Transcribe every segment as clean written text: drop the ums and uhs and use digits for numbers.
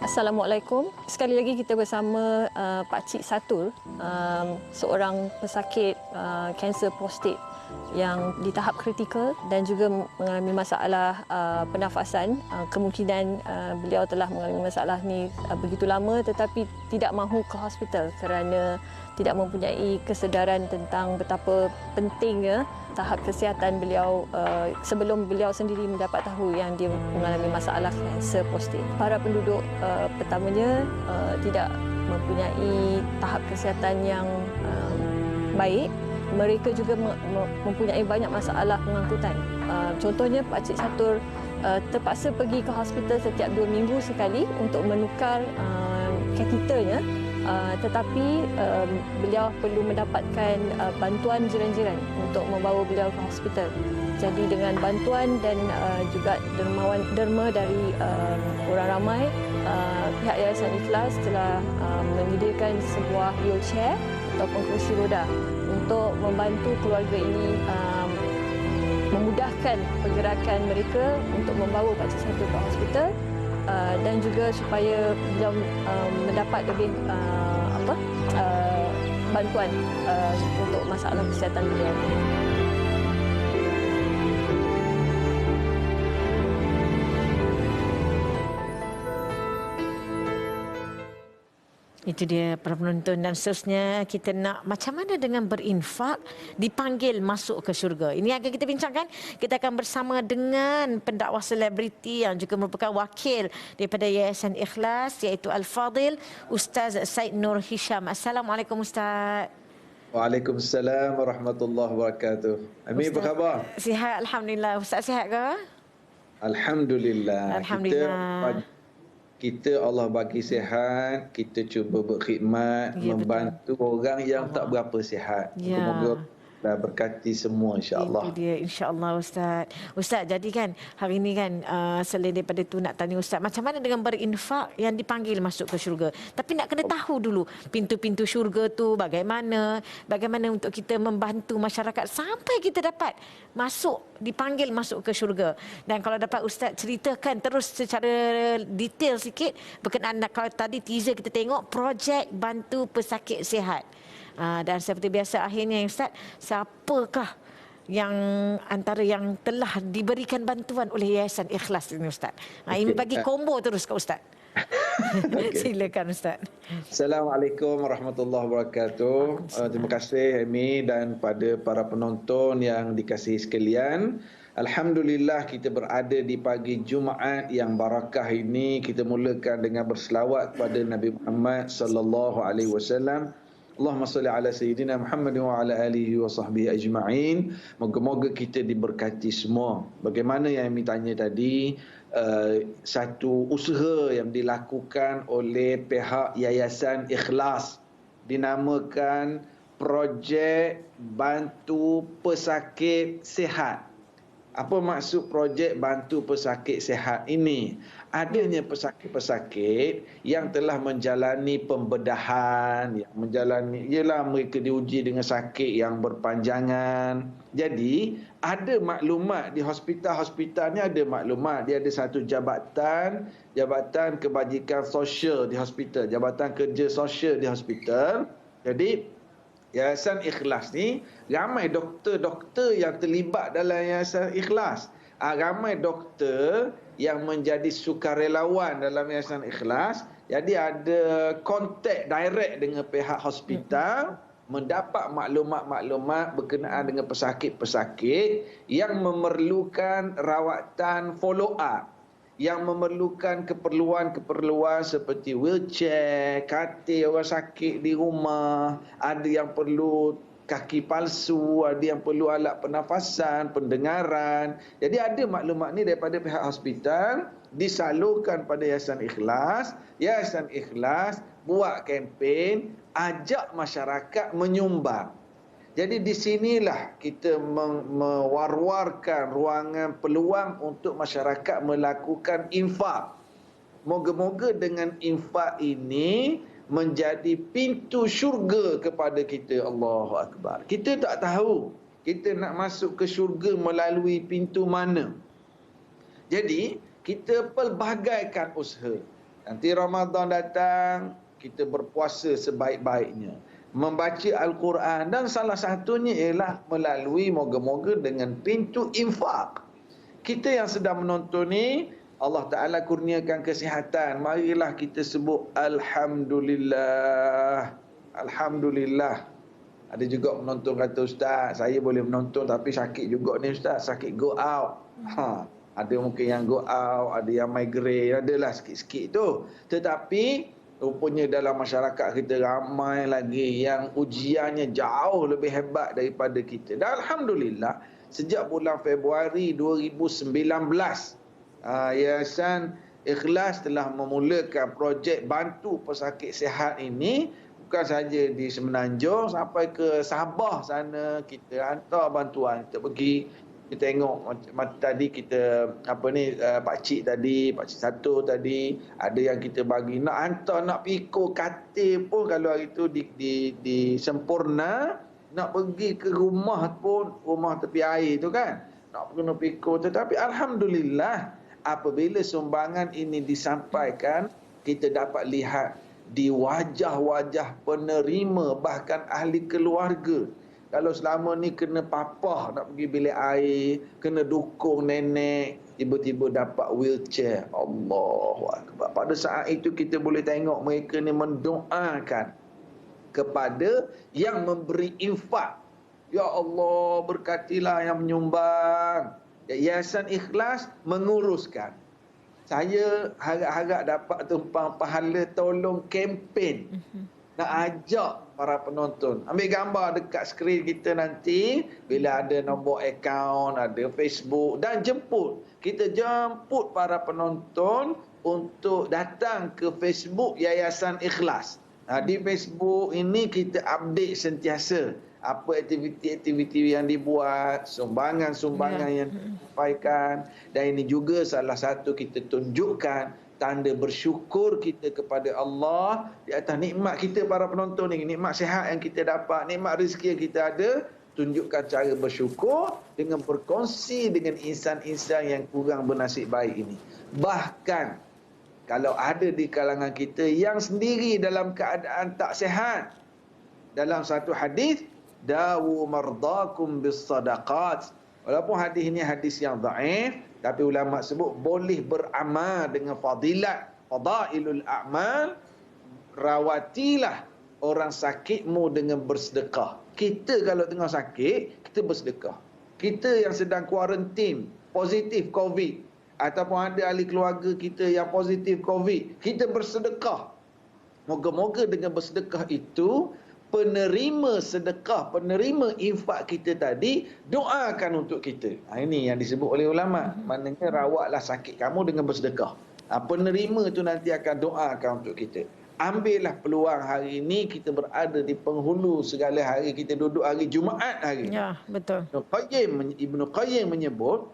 Assalamualaikum. Sekali lagi kita bersama Pak Cik Satul, seorang pesakit kanser prostat yang di tahap kritikal dan juga mengalami masalah pernafasan. Kemungkinan beliau telah mengalami masalah ni begitu lama tetapi tidak mahu ke hospital kerana tidak mempunyai kesedaran tentang betapa pentingnya tahap kesihatan beliau sebelum beliau sendiri mendapat tahu yang dia mengalami masalah kanser prostat. Para penduduk pertamanya tidak mempunyai tahap kesihatan yang baik. Mereka juga mempunyai banyak masalah pengangkutan. Contohnya Pak Cik Satur terpaksa pergi ke hospital setiap 2 minggu sekali untuk menukar kateternya. Tetapi beliau perlu mendapatkan bantuan jiran-jiran untuk membawa beliau ke hospital. Jadi dengan bantuan dan juga derma dari orang ramai, pihak Yayasan Ikhlas telah menyediakan sebuah wheelchair ataupun kerusi roda untuk membantu keluarga ini memudahkan pergerakan mereka untuk membawa Pak Cik Satul ke hospital. Dan juga supaya beliau mendapat lebih bantuan untuk masalah kesihatan beliau. Itu dia para penonton, dan seterusnya kita nak macam mana dengan berinfak dipanggil masuk ke syurga. Ini akan kita bincangkan. Kita akan bersama dengan pendakwah selebriti yang juga merupakan wakil daripada Yayasan Ikhlas, iaitu Al-Fadil Ustaz Said Nur Hisham. Assalamualaikum Ustaz. Waalaikumsalam warahmatullahi wabarakatuh. Ami, apa khabar? Sihat, alhamdulillah. Ustaz sihat ke? Alhamdulillah. Alhamdulillah. Kita Allah bagi sihat, kita cuba berkhidmat, Ya, membantu orang yang tak berapa sihat. Ya. Semoga dah berkati semua, insya-Allah. Itu dia, insya-Allah Ustaz. Ustaz, jadi kan hari ini kan selain daripada tu nak tanya Ustaz, macam mana dengan berinfak yang dipanggil masuk ke syurga? Tapi nak kena tahu dulu pintu-pintu syurga tu bagaimana untuk kita membantu masyarakat sampai kita dapat masuk, dipanggil masuk ke syurga. Dan kalau dapat Ustaz ceritakan terus secara detail sikit berkenaan, kalau tadi teaser kita tengok projek bantu pesakit sihat. Dan seperti biasa akhirnya Ustaz, siapakah yang antara yang telah diberikan bantuan oleh Yayasan Ikhlas ini Ustaz? Ini bagi combo terus ke Ustaz. Silakan Ustaz. Assalamualaikum warahmatullahi wabarakatuh. Terima kasih Amy dan pada para penonton yang dikasihi sekalian. Alhamdulillah kita berada di pagi Jumaat yang barakah ini. Kita mulakan dengan berselawat kepada Nabi Muhammad sallallahu alaihi wasallam. Allahumma salli ala sayyidina Muhammad wa ala alihi wa sahbihi ajma'in. Moga-moga kita diberkati semua. Bagaimana yang kami tanya tadi, satu usaha yang dilakukan oleh pihak Yayasan Ikhlas dinamakan Projek Bantu Pesakit Sihat. Apa maksud projek bantu pesakit sihat ini? Adanya pesakit-pesakit yang telah menjalani pembedahan, yang ialah mereka diuji dengan sakit yang berpanjangan. Jadi, ada maklumat di hospital ni, ada maklumat. Dia ada satu jabatan kebajikan sosial di hospital, jabatan kerja sosial di hospital. Jadi, Yayasan Ikhlas ni ramai doktor-doktor yang terlibat dalam Yayasan Ikhlas. Ramai doktor yang menjadi sukarelawan dalam Yayasan Ikhlas. Jadi ada kontak direct dengan pihak hospital, mendapat maklumat-maklumat berkenaan dengan pesakit-pesakit yang memerlukan rawatan follow up, yang memerlukan keperluan seperti wheelchair, katil orang sakit di rumah, ada yang perlu kaki palsu, ada yang perlu alat pernafasan, pendengaran. Jadi ada maklumat ni daripada pihak hospital disalurkan pada Yayasan Ikhlas. Yayasan Ikhlas buat kempen, ajak masyarakat menyumbang. Jadi di sinilah kita mewar-warkan ruangan peluang untuk masyarakat melakukan infak. Moga-moga dengan infak ini menjadi pintu syurga kepada kita. Allahu Akbar. Kita tak tahu kita nak masuk ke syurga melalui pintu mana. Jadi kita pelbagaikan usaha. Nanti Ramadan datang, kita berpuasa sebaik-baiknya. Membaca Al-Quran dan salah satunya ialah melalui moga-moga dengan pintu infak. Kita yang sedang menonton ni, Allah Ta'ala kurniakan kesihatan. Marilah kita sebut Alhamdulillah. Alhamdulillah. Ada juga penonton kata, Ustaz, saya boleh menonton tapi sakit juga ni Ustaz. Sakit go out. Ada mungkin yang go out, ada yang migraine, adalah sikit-sikit tu. Tetapi rupanya dalam masyarakat kita ramai lagi yang ujiannya jauh lebih hebat daripada kita. Dan Alhamdulillah, sejak bulan Februari 2019, Yayasan Ikhlas telah memulakan projek bantu pesakit sihat ini. Bukan saja di Semenanjung, sampai ke Sabah sana kita hantar bantuan. Kita pergi, kita tengok macam tadi kita pakcik satu tadi, ada yang kita bagi nak hantar, nak pikul katil pun kalau hari itu di sempurna, nak pergi ke rumah pun, rumah tepi air tu kan, nak kena pikul. Tetapi Alhamdulillah, apabila sumbangan ini disampaikan, kita dapat lihat di wajah-wajah penerima, bahkan ahli keluarga. Kalau selama ni kena papah nak pergi bilik air, kena dukung nenek, tiba-tiba dapat wheelchair. Allahu Akbar. Pada saat itu kita boleh tengok mereka ni mendoakan kepada yang memberi infak. Ya Allah, berkatilah yang menyumbang. Yayasan Ikhlas menguruskan. Saya harap-harap dapat tumpang pahala tolong kempen. Nak ajak para penonton. Ambil gambar dekat skrin kita nanti. Bila ada nombor akaun, ada Facebook. Dan jemput. Kita jemput para penonton untuk datang ke Facebook Yayasan Ikhlas. Di Facebook ini kita update sentiasa. Apa aktiviti-aktiviti yang dibuat, sumbangan-sumbangan yang disampaikan. Dan ini juga salah satu kita tunjukkan tanda bersyukur kita kepada Allah di atas nikmat kita para penonton ini, nikmat sihat yang kita dapat, nikmat rezeki yang kita ada. Tunjukkan cara bersyukur dengan berkongsi dengan insan-insan yang kurang bernasib baik ini. Bahkan kalau ada di kalangan kita yang sendiri dalam keadaan tak sihat, dalam satu hadis, dawu mardakum bis sadaqat. Walaupun hadis ini hadis yang dhaif, tapi ulama sebut boleh beramal dengan fadilat, fadailul a'mal. Rawatilah orang sakitmu dengan bersedekah. Kita kalau tengah sakit, kita bersedekah. Kita yang sedang kuarantin, positif COVID, ataupun ada ahli keluarga kita yang positif COVID, kita bersedekah. Moga-moga dengan bersedekah itu, penerima sedekah, penerima infak kita tadi doakan untuk kita. Ini yang disebut oleh ulama. Maknanya rawatlah sakit kamu dengan bersedekah. Penerima itu nanti akan doakan untuk kita. Ambillah peluang hari ini, kita berada di penghulu segala hari, kita duduk hari Jumaat hari. Ya, betul. Ibnu Qayyim menyebut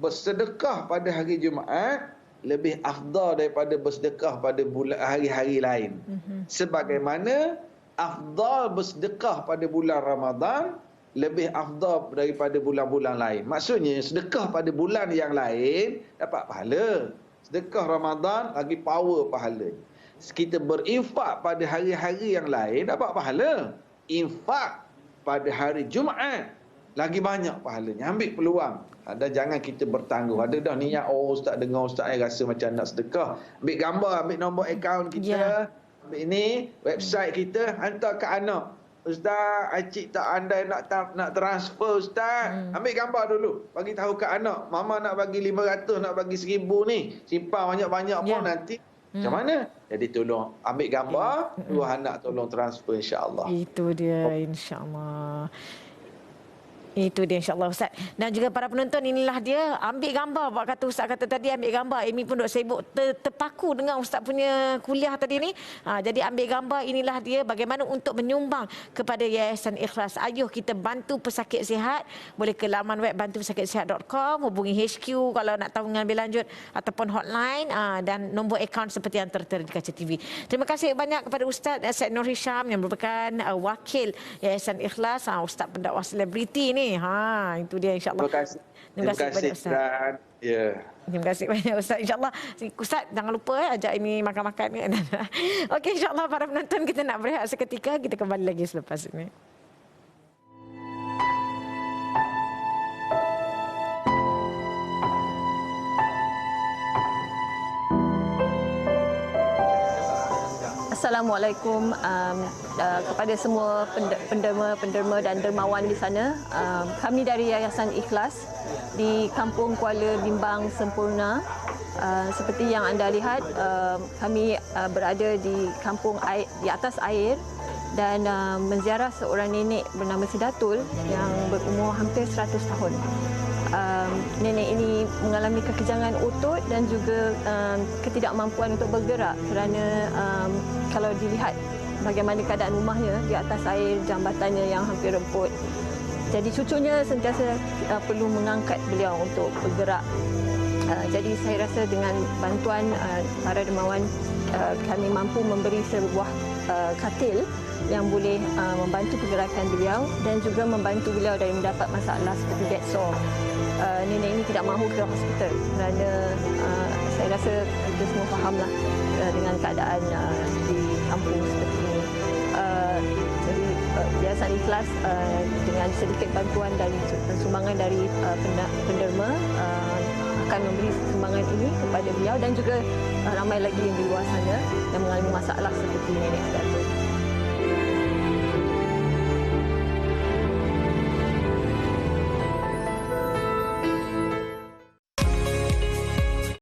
bersedekah pada hari Jumaat lebih afdal daripada bersedekah pada hari-hari lain. Sebagaimana afdal bersedekah pada bulan Ramadan lebih afdal daripada bulan-bulan lain. Maksudnya sedekah pada bulan yang lain dapat pahala. Sedekah Ramadan lagi power pahala. Kita berinfak pada hari-hari yang lain dapat pahala. Infak pada hari Jumaat lagi banyak pahalanya. Ambil peluang. Dan jangan kita bertangguh. Ada dah niat, ustaz dengar ustaz rasa macam nak sedekah. Ambil gambar, ambil nombor akaun kita. Ini website kita, hantar ke anak. Ustaz, acik tak andai nak transfer ustaz. Ambil gambar dulu, bagi tahu ke anak, mama nak bagi 500, nak bagi 1000 ni. Simpan banyak-banyak pun nanti macam mana? Jadi tolong ambil gambar, dua anak tolong transfer insya-Allah. Itu dia, insya-Allah. Itu dia, insya-Allah Ustaz. Dan juga para penonton, inilah dia, ambil gambar. Pak kata Ustaz kata tadi ambil gambar. Amy pun duk sibuk terpaku dengan Ustaz punya kuliah tadi ni. Jadi ambil gambar, inilah dia bagaimana untuk menyumbang kepada Yayasan Ikhlas. Ayuh kita bantu pesakit sihat. Boleh ke laman web bantupesakitsihat.com, hubungi HQ kalau nak tahu lebih lanjut, ataupun hotline dan nombor akaun seperti yang tertera di kaca TV. Terima kasih banyak kepada Ustaz Syed Nur Hisham yang merupakan wakil Yayasan Ikhlas, Ustaz pendakwah selebriti ni. Itu dia, insya-Allah. Terima kasih. Terima kasih banyak Ustaz. Dan ya. Terima kasih banyak Ustaz. InsyaAllah Ustaz jangan lupa ajak ini makan-makan kan. Okey, insyaAllah para penonton kita nak berehat seketika. Kita kembali lagi selepas ini. Assalamualaikum kepada semua penderma dan dermawan di sana. Kami dari Yayasan Ikhlas di Kampung Kuala Bimbang Sempurna. Seperti yang anda lihat, kami berada di kampung di atas air dan menziarah seorang nenek bernama Sidatul yang berumur hampir 100 tahun. Nenek ini mengalami kekejangan otot dan juga ketidakmampuan untuk bergerak kerana kalau dilihat bagaimana keadaan rumahnya di atas air, jambatannya yang hampir remput. Jadi cucunya sentiasa perlu mengangkat beliau untuk bergerak. Jadi saya rasa dengan bantuan para dermawan kami mampu memberi sebuah katil yang boleh membantu pergerakan beliau dan juga membantu beliau dari mendapat masalah seperti bed sore. Nenek ini tidak mahu ke hospital kerana saya rasa kita semua fahamlah dengan keadaan di kampung seperti ini. Jadi Yayasan Ikhlas dengan sedikit bantuan dan sumbangan dari penderma akan memberi sumbangan ini kepada beliau dan juga ramai lagi yang di luar sana yang mengalami masalah seperti nenek Sidatul.